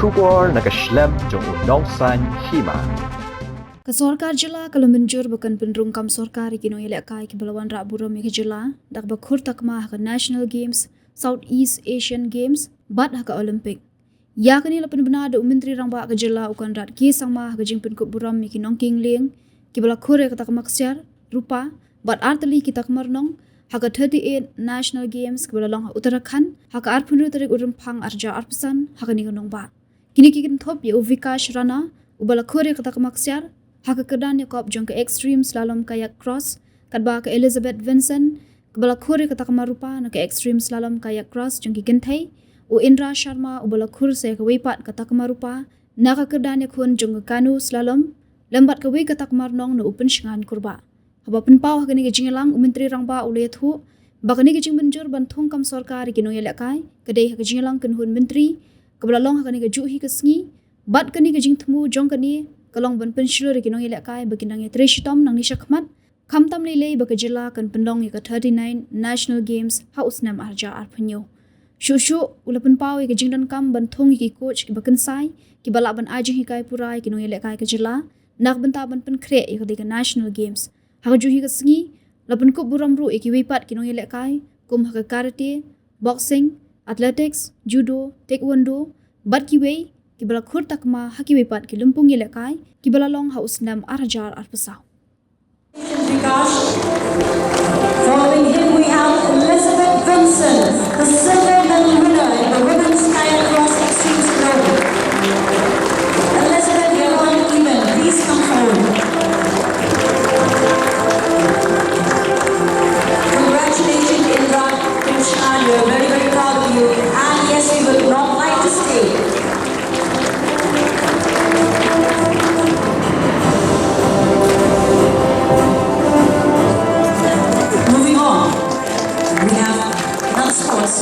Shugor Nakashlem Jong Nongsan Hima. Sorkar jila kalau menjur bukan Pynrung kam Sorkar ki Nongïalehkai ki balawan rak buram ki jila dak ba Khur Takma Haka National Games, Southeast Asian Games, bat Haka Olympic. Ya kini lapan benar ada menteri rang ba ka jila ukan rat ki sangma Haka jingpin kup buram ki Nongking ki bala Khur ka Takma ksiar rupa bat artali ki Takma nong Haka 38 National Games ki bala long Uttarakhand Haka arpunru tarik urum phang arja arpesan Haka ni nong ba. Kini ki thop ye Vikash Rana ubala Khur ka Takma ksiar Haka kedan Yakob jong ke extreme slalom kayak cross kadba ke Elizabeth Vincent kebala Khur ke Takma rupa na ke extreme slalom kayak cross jong ki genthai u Indra Sharma ubala Khur se ke weipat ke Takma rupa na ka kedan yakun jong ke kanu slalom lembat ke wei ke Takma nong na upen shingan kurba haba penpau hak ni ke jingelang menteri rangba ule thu bakani ke jing benjur banthong kam Sorkar ki Nongïalehkai kedai hak jingelang kenhun menteri kebala long hak ni ke juhi ke sngi bat kani ke jing thmu jong kani kalong ban pensyur ki Nongïalehkai baginang ya treshitom nang ni shakmat khamtam lele bakajila kan pendong ya 39 National Games haus nam arja arpanyo shushu ulapan pau ya jingdan kam ban thong ki coach ki bakan sai ki bala ban ajing hikai purai ki Nongïalehkai ka jila nak benta ban pen kre ya ka National Games ha juhi ka sngi lapan ko buram ru ki wipat ki Nongïalehkai kum ha karate boxing athletics judo taekwondo bat ki wei ki bala Khur Takma haki wipat ki Nongïalehkai ki bala long haus nam arjar arpasau. Following him we have Elizabeth Vincent, the silver medal winner in the women's kayak cross extreme slalom. Elizabeth, you're on even. Please come forward. Congratulations, Indra. We're very, very proud of you. And yes, we would not like to stay. Moving on, we have another sports.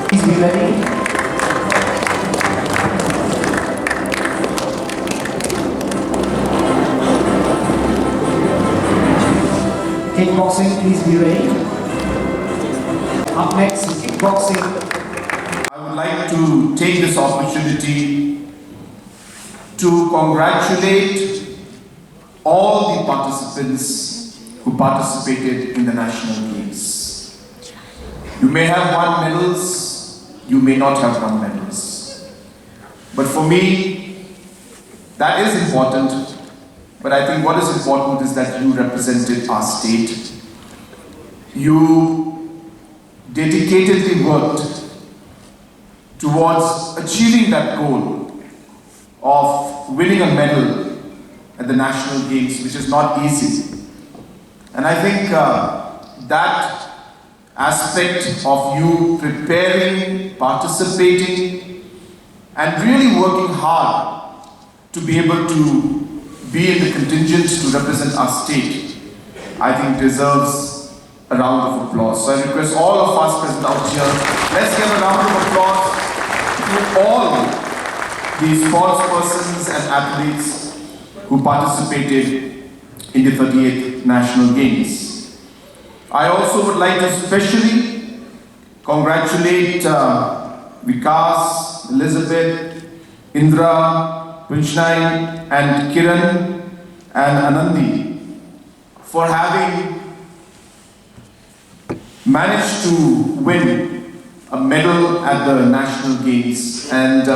Please be ready. Kickboxing, please be ready. Up next is kickboxing. I would like to take this opportunity to congratulate all the participants who participated in the National Games. You may have won medals, you may not have won medals. But for me, that is important. But I think what is important is that you represented our state. You dedicatedly worked towards achieving that goal of winning a medal at the National Games, which is not easy. And I think that aspect of you preparing, participating, and really working hard to be able to be in the contingent to represent our state, I think deserves a round of applause. So I request all of us present out here, let's give a round of applause to all the sports persons and athletes who participated in the 38th National Games. I also would like to especially congratulate Vikas, Elizabeth, Indra, Pynrung and Kiran and Anandi for having managed to win a medal at the National Games. And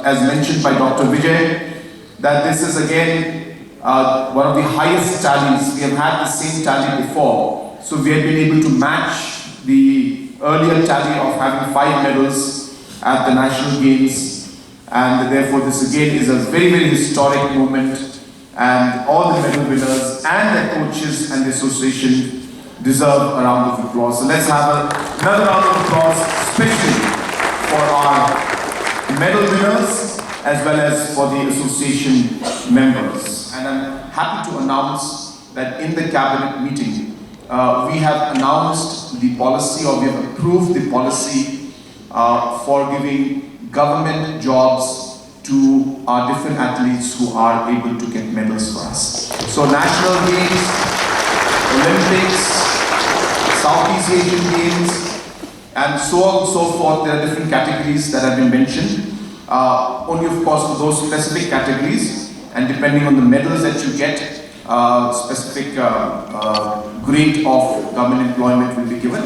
as mentioned by Dr. Vijay, that this is again one of the highest tallies. We have had the same tally before. So we have been able to match the earlier tally of having 5 medals at the National Games, and therefore this again is a very, very historic moment, and all the medal winners and their coaches and the association deserve a round of applause. So let's have another round of applause, especially for our medal winners as well as for the association members. And I'm happy to announce that in the cabinet meeting, we have announced the policy, or we have approved the policy for giving government jobs to our different athletes who are able to get medals for us. So national games, Olympics, Southeast Asian Games, and so on and so forth. There are different categories that have been mentioned. Only of course for those specific categories, and depending on the medals that you get, specific grade of government employment will be given.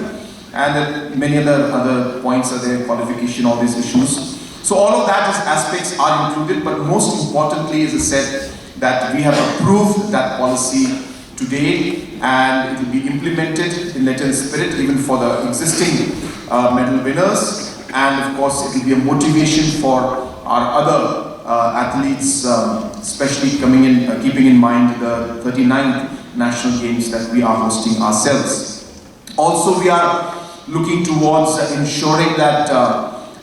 And many other points are there, qualification, all these issues. So all of that aspects are included, but most importantly, as I said, that we have approved that policy today, and it will be implemented in letter and spirit even for the existing medal winners, and of course it will be a motivation for our other athletes, especially keeping in mind the 39th National Games that we are hosting ourselves. Also, we are looking towards ensuring that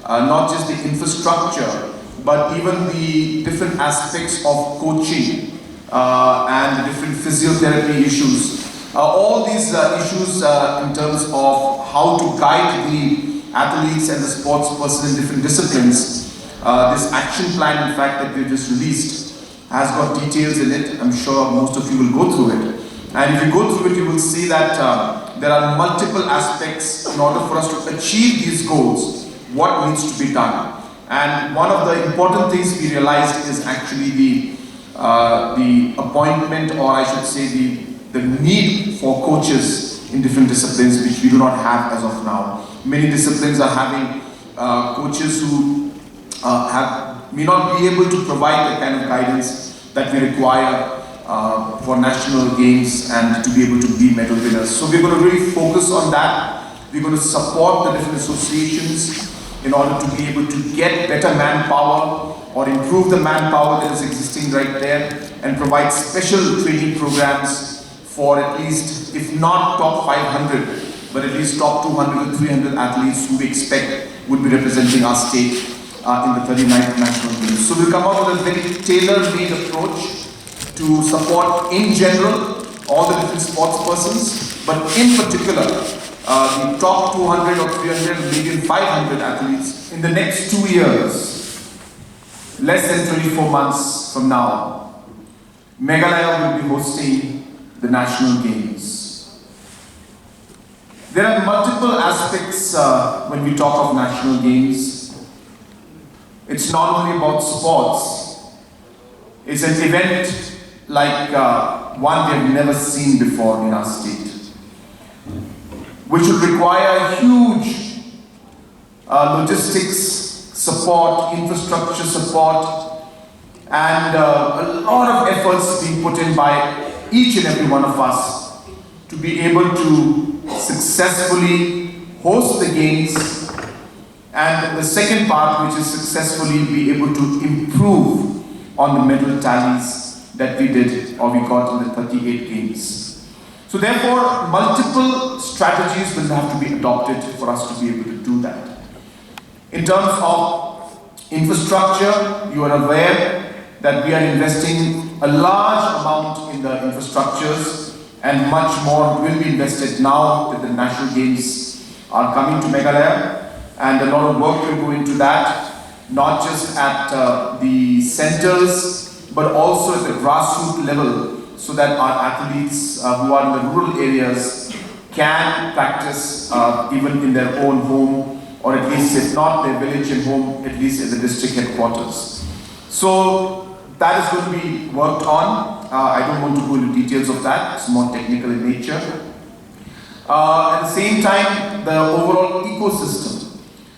not just the infrastructure, but even the different aspects of coaching and the different physiotherapy issues. All these issues in terms of how to guide the athletes and the sports person in different disciplines. This action plan, in fact, that we just released has got details in it. I'm sure most of you will go through it. And if you go through it, you will see that there are multiple aspects in order for us to achieve these goals, what needs to be done. And one of the important things we realized is actually the appointment, or I should say the need for coaches in different disciplines, which we do not have as of now. Many disciplines are having coaches who may not be able to provide the kind of guidance that we require for national games and to be able to be medal winners. So we're going to really focus on that. We're going to support the different associations in order to be able to get better manpower or improve the manpower that is existing right there, and provide special training programs for at least, if not top 500, but at least top 200 to 300 athletes who we expect would be representing our state in the 39th National Games. So we'll come up with a very tailor-made approach to support in general all the different sports persons, but in particular the top 200 or 300, maybe 500 athletes in the next 2 years, less than 24 months from now. Meghalaya will be hosting the National Games. There are multiple aspects when we talk of National Games. It's not only about sports. It's an event like one we have never seen before in our state, which will require huge logistics support, infrastructure support, and a lot of efforts being put in by each and every one of us to be able to successfully host the games, and the second part, which is successfully be able to improve on the medal tallies that we did or we got in the 38 games. So therefore, multiple strategies will have to be adopted for us to be able to do that. In terms of infrastructure, you are aware that we are investing a large amount in the infrastructures, and much more will be invested now that the National Games are coming to Meghalaya, and a lot of work will go into that, not just at the centers, but also at the grassroots level, so that our athletes who are in the rural areas can practice even in their own home, or at least if not their village and home, at least at the district headquarters. So that is going to be worked on. I don't want to go into details of that, it's more technical in nature. At the same time, the overall ecosystem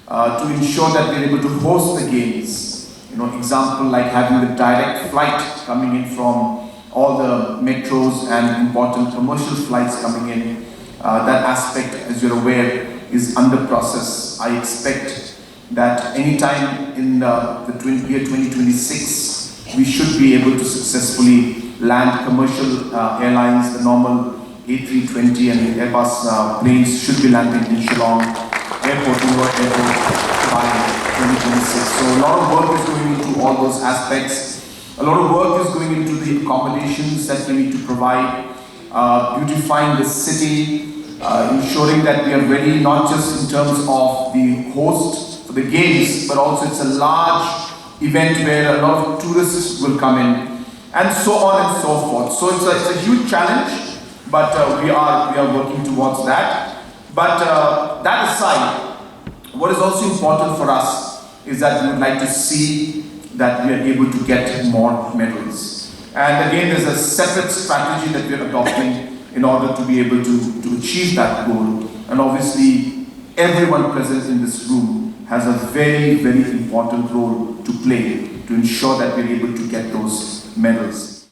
to ensure that we're able to host the games. Example like having the direct flight coming in from all the metros and important commercial flights coming in. That aspect, as you're aware, is under process. I expect that anytime in the year 2026, we should be able to successfully land commercial airlines, the normal A320 and Airbus planes should be landing in Shillong Airport, Airport by 2026. So a lot of work is going into all those aspects. A lot of work is going into the accommodations that we need to provide, beautifying the city, ensuring that we are ready not just in terms of the host for the games, but also it's a large event where a lot of tourists will come in, and so on and so forth. So it's a huge challenge, but we are working towards that. But that aside, what is also important for us is that we would like to see that we are able to get more medals. And again, there's a separate strategy that we are adopting in order to be able to achieve that goal. And obviously, everyone present in this room has a very, very important role to play to ensure that we're able to get those medals.